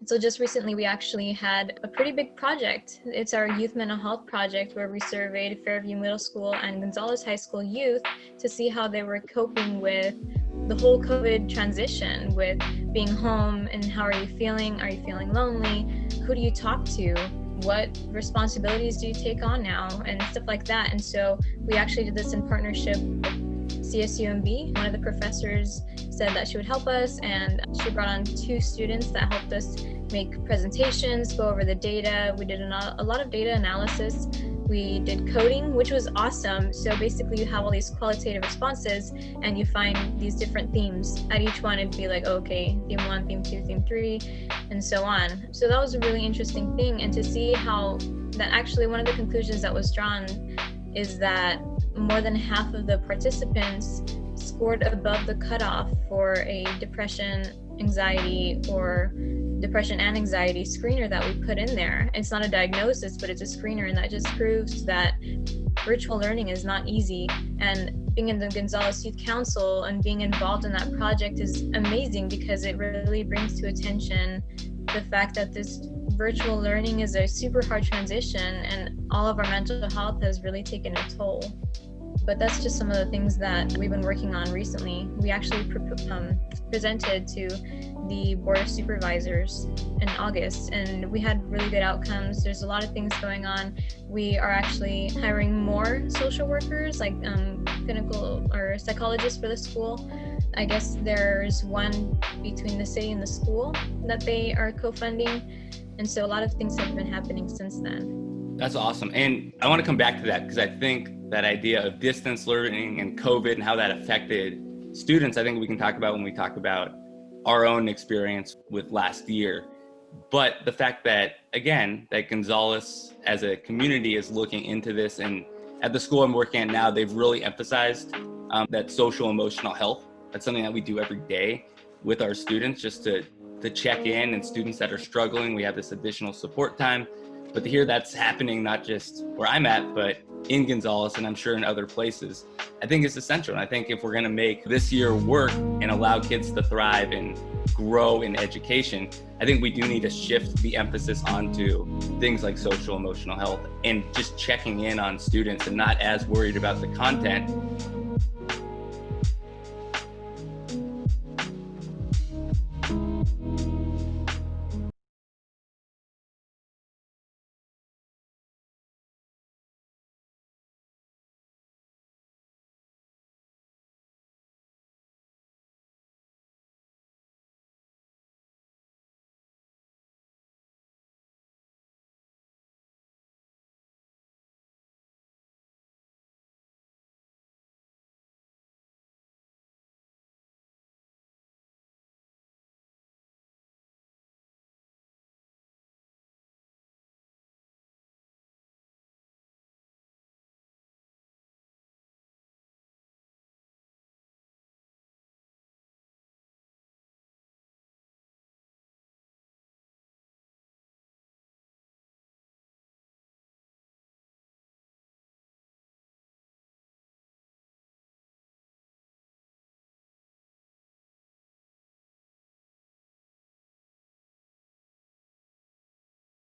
So just recently, we actually had a pretty big project. It's our youth mental health project, where we surveyed Fairview Middle School and Gonzales High School youth to see how they were coping with the whole COVID transition, with being home, and how are you feeling? Are you feeling lonely? Who do you talk to? What responsibilities do you take on now? And stuff like that. And so we actually did this in partnership with CSUMB. One of the professors said that she would help us, and she brought on 2 students that helped us make presentations, go over the data. We did a lot of data analysis. We did coding, which was awesome. So basically you have all these qualitative responses and you find these different themes. At each one it'd be like, oh, okay, theme 1, theme 2, theme 3, and so on. So that was a really interesting thing. And to see how that actually one of the conclusions that was drawn is that more than half of the participants scored above the cutoff for a depression, anxiety, or depression and anxiety screener that we put in there. It's not a diagnosis, but it's a screener, and that just proves that virtual learning is not easy. And being in the Gonzales Youth Council and being involved in that project is amazing, because it really brings to attention the fact that this virtual learning is a super hard transition, and all of our mental health has really taken a toll. But that's just some of the things that we've been working on recently. We actually presented to the Board of Supervisors in August, and we had really good outcomes. There's a lot of things going on. We are actually hiring more social workers, like clinical or psychologists for the school. I guess there's one between the city and the school that they are co-funding. And so a lot of things have been happening since then. That's awesome. And I want to come back to that, because I think that idea of distance learning and COVID and how that affected students, I think we can talk about when we talk about our own experience with last year. But the fact that, again, that Gonzales as a community is looking into this, and at the school I'm working at now, they've really emphasized that social emotional health. That's something that we do every day with our students, just to check in, and students that are struggling, we have this additional support time. But to hear that's happening, not just where I'm at, but in Gonzales, and I'm sure in other places, I think is essential. And I think if we're going to make this year work and allow kids to thrive and grow in education, I think we do need to shift the emphasis onto things like social emotional health, and just checking in on students, and not as worried about the content,